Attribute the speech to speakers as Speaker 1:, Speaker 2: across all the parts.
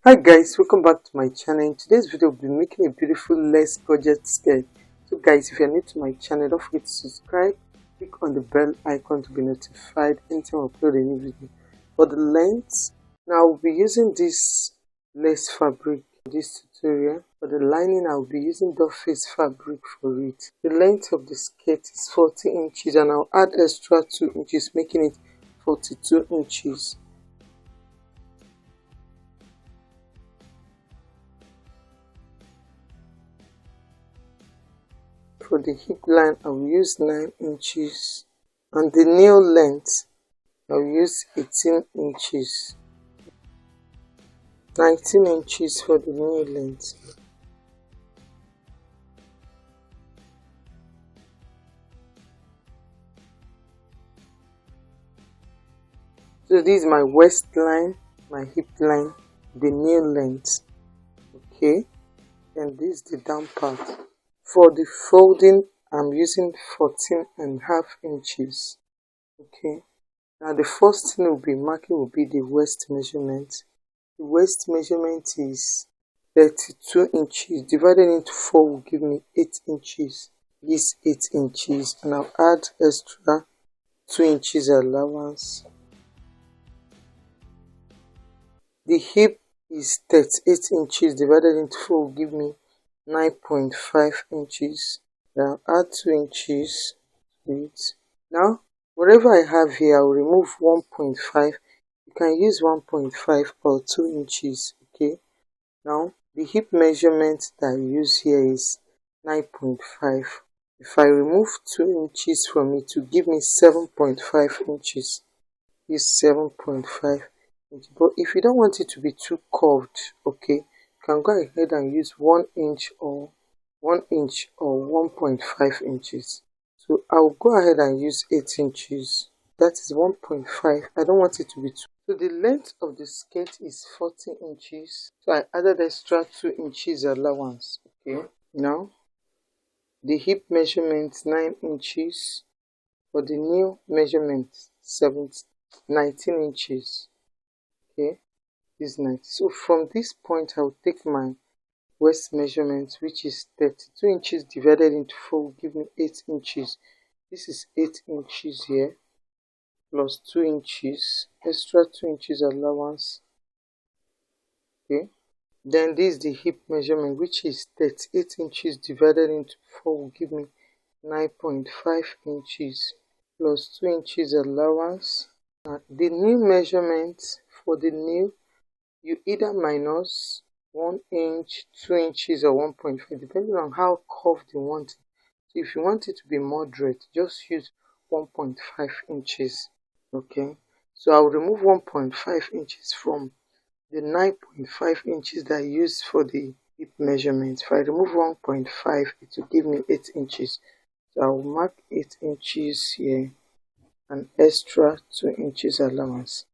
Speaker 1: Hi guys, welcome back to my channel. In today's video we'll be making a beautiful lace project skirt. So guys, if you're new to my channel, don't forget to subscribe, click on the bell icon to be notified anytime I upload a new video. For the length, now I'll be using this lace fabric for this tutorial. For the lining, I'll be using the face fabric for it. The length of the skirt is 40 inches and I'll add extra 2 inches, making it 42 inches. For the hip line, I will use 9 inches, and the nail length, I will use 18 inches. 19 inches for the nail length. So this is my waist line, my hip line, the nail length. Okay, and this is the down part. For the folding, I'm using 14.5 inches. Okay, now the first thing we'll be marking will be the waist measurement. The waist measurement is 32 inches. Divided into 4 will give me 8 inches. This 8 inches, and I'll add extra 2 inches allowance. The hip is 38 inches. Divided into 4 will give me 9.5 inches. Now add 2 inches to it. Now whatever I have here, I'll remove 1.5. You can use 1.5 or 2 inches. Okay, now the hip measurement that I use here is 9.5. If I remove 2 inches from it, to give me 7.5 inches. Use 7.5 inches. But if you don't want it to be too curved, okay, you can go ahead and use 1 inch or 1.5 inches. So I'll go ahead and use 8 inches. That is 1.5. I don't want it to be too. So the length of the skirt is 40 inches. So I added extra 2 inches allowance. Okay. Now the hip measurement 9 inches. For the nail measurement 19 inches. Okay. This is 90. So from this point, I'll take my waist measurement, which is 32 inches divided into 4 will give me 8 inches. This is 8 inches here, plus 2 inches, extra 2 inches allowance. Okay, then this is the hip measurement, which is 38 inches divided into 4 will give me 9.5 inches, plus 2 inches allowance. The nail measurement, for the nail, you either minus 1 inch, 2 inches, or 1.5, depending on how curved you want it. So if you want it to be moderate, just use 1.5 inches. Okay, so I'll remove 1.5 inches from the 9.5 inches that I used for the hip measurement. If I remove 1.5, it will give me 8 inches. So I'll mark 8 inches here and extra 2 inches allowance.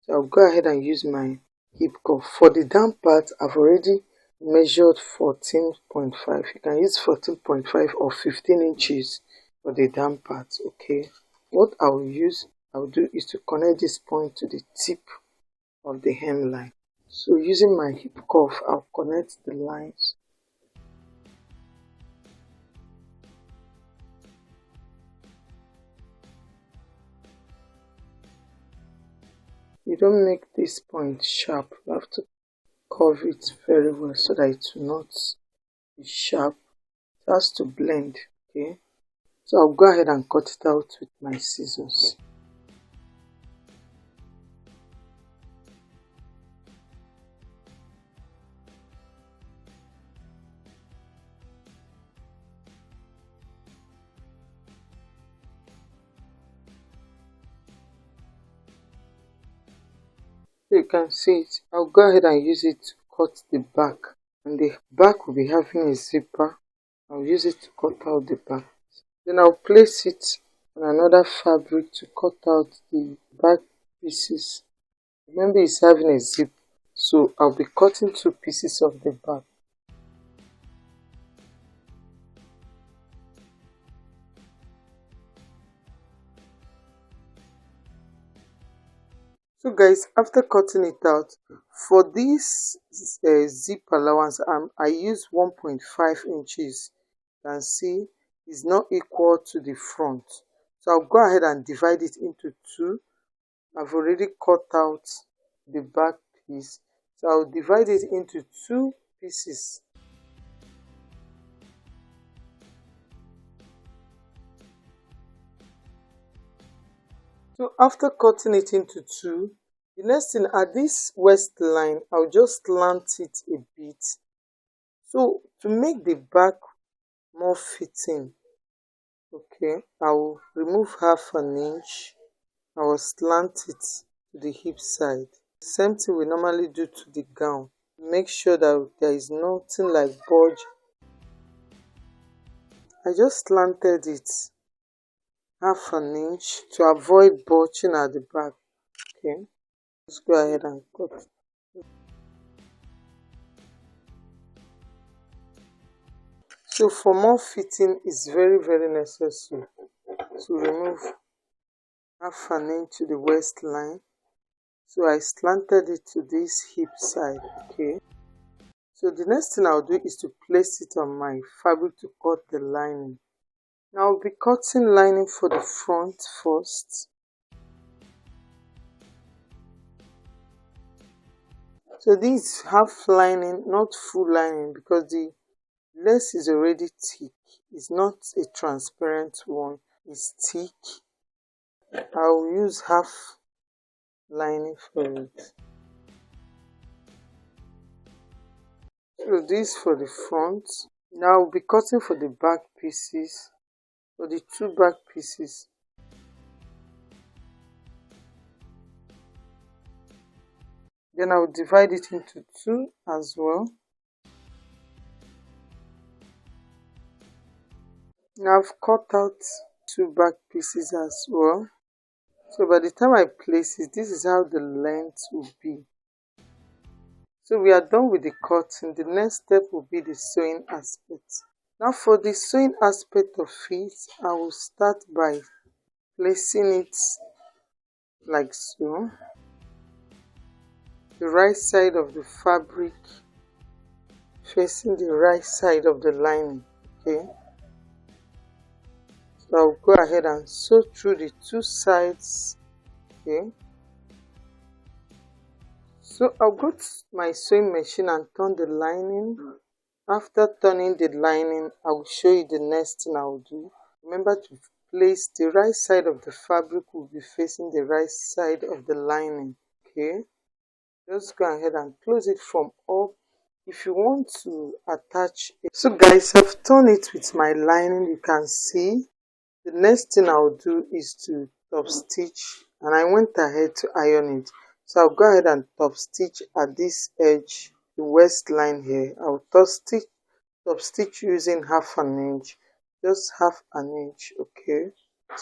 Speaker 1: So I'll go ahead and use my hip cuff. For the down part, I've already measured 14.5. You can use 14.5 or 15 inches for the down part. Okay, what I'll do is to connect this point to the tip of the hemline. So using my hip cuff, I'll connect the lines. You don't make this point sharp. You have to curve it very well so that it will not be sharp. It has to blend. Okay, so I'll go ahead and cut it out with my scissors. So you can see it. I'll go ahead and use it to cut the back, and the back will be having a zipper. I'll use it to cut out the back. Then I'll place it on another fabric to cut out the back pieces. Remember, it's having a zip, so I'll be cutting 2 pieces of the back. So guys, after cutting it out, for this zip allowance, I use 1.5 inches. You can see is not equal to the front. So I'll go ahead and divide it into two. I've already cut out the back piece. So I'll divide it into two pieces. So after cutting it into two, the next thing at this waistline, I'll just slant it a bit. So to make the back more fitting, okay, I will remove half an inch. I will slant it to the hip side. Same thing we normally do to the gown. Make sure that there is nothing like bulge. I just slanted it half an inch to avoid bulging at the back. Okay, let's go ahead and cut. So for more fitting, it's very necessary to remove half an inch to the waistline. So I slanted it to this hip side. Okay, so the next thing I'll do is to place it on my fabric to cut the lining. Now I'll be cutting lining for the front first. So this is half lining, not full lining, because the lace is already thick. It's not a transparent one, it's thick. I'll use half lining for it. So this for the front. Now I'll be cutting for the back pieces, for the two back pieces. Then I'll divide it into two as well. Now I've cut out two back pieces as well. So by the time I place it, this is how the length will be. So we are done with the cutting. The next step will be the sewing aspect. Now for the sewing aspect of it, I will start by placing it like so. The right side of the fabric facing the right side of the lining. Okay. So I'll go ahead and sew through the two sides. Okay. So I'll go to my sewing machine and turn the lining. After turning the lining, I will show you the next thing I will do. Remember to place the right side of the fabric will be facing the right side of the lining. Okay, just go ahead and close it from up. If you want to attach it. So guys, I've turned it with my lining. You can see the next thing I'll do is to top stitch, and I went ahead to iron it. So I'll go ahead and top stitch at this edge, the waistline here. I'll top stitch using half an inch, just half an inch. Okay,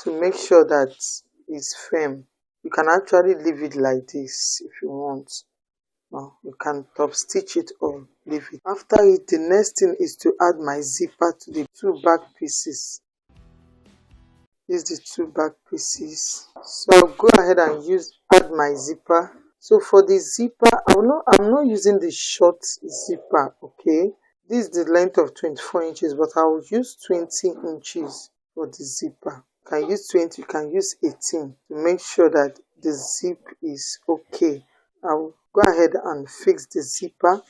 Speaker 1: to make sure that it's firm. You can actually leave it like this if you want. Now you can top stitch it or leave it. After it, the next thing is to add my zipper to the two back pieces. Use the two back pieces. So I'll go ahead and add my zipper. So for the zipper, I'm not using the short zipper. Okay, this is the length of 24 inches, but I will use 20 inches for the zipper. You can use 20, you can use 18 to make sure that the zip is okay. I'll go ahead and fix the zipper.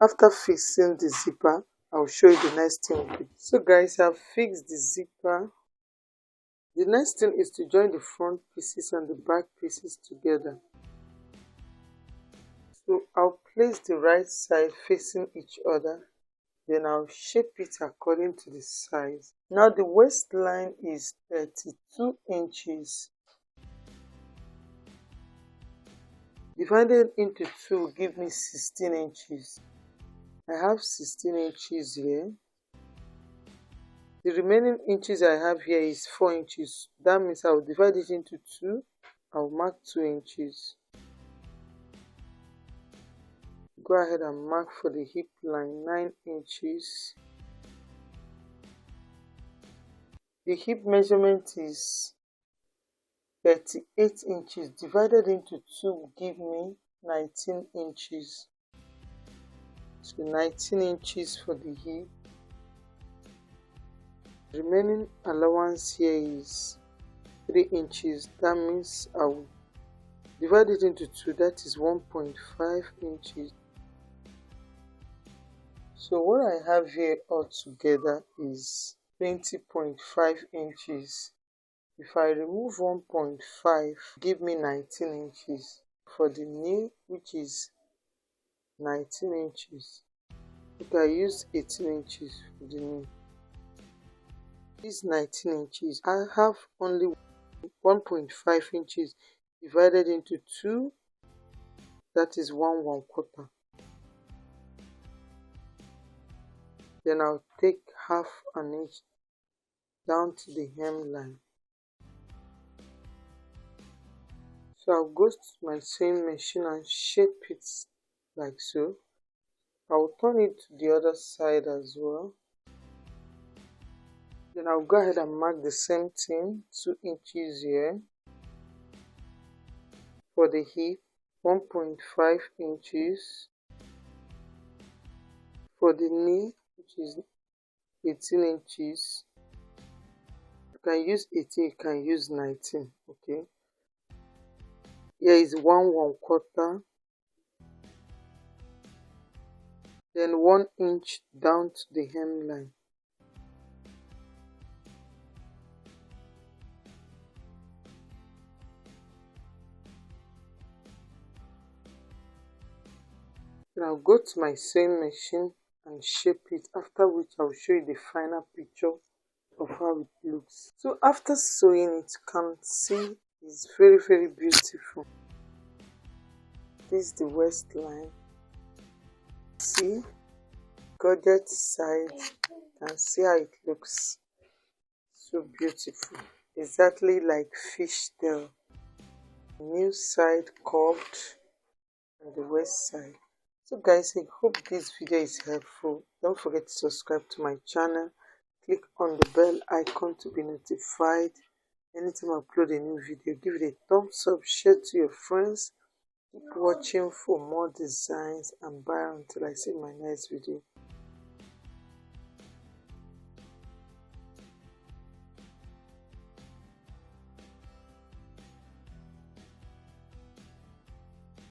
Speaker 1: After fixing the zipper, I'll show you the next thing. So guys, I've fixed the zipper. The next thing is to join the front pieces and the back pieces together. So I'll place the right side facing each other. Then I'll shape it according to the size. Now the waistline is 32 inches. Divided into 2 will give me 16 inches. I have 16 inches here. The remaining inches I have here is 4 inches. That means I will divide it into 2. I'll mark 2 inches. Go ahead and mark for the hip line 9 inches. The hip measurement is 38 inches divided into 2 will give me 19 inches. So 19 inches for the hip. Remaining allowance here is 3 inches. That means I will divide it into 2, that is 1.5 inches. So what I have here altogether is 20.5 inches. If I remove 1.5, give me 19 inches. For the knee, which is 19 inches, I use 18 inches for the knee. This 19 inches, I have only 1.5 inches divided into 2, that is 1/4. Then I'll take half an inch down to the hemline. So I'll go to my sewing machine and shape it like so. I'll turn it to the other side as well. Then I'll go ahead and mark the same thing, 2 inches here. For the hip, 1.5 inches. For the knee, which is 18 inches. You can use 18, you can use 19, okay? Here is 1/4. Then 1 inch down to the hemline. Then I'll go to my sewing machine and shape it, after which I'll show you the final picture of how it looks. So after sewing it, you can see it's very beautiful. This is the waistline. See, gorgeous side, and see how it looks. So beautiful, exactly like fishtail. New side curved and the waist side. So guys, I hope this video is helpful. Don't forget to subscribe to my channel. Click on the bell icon to be notified anytime I upload a new video. Give it a thumbs up, share to your friends. Keep watching for more designs, and bye until I see my next video.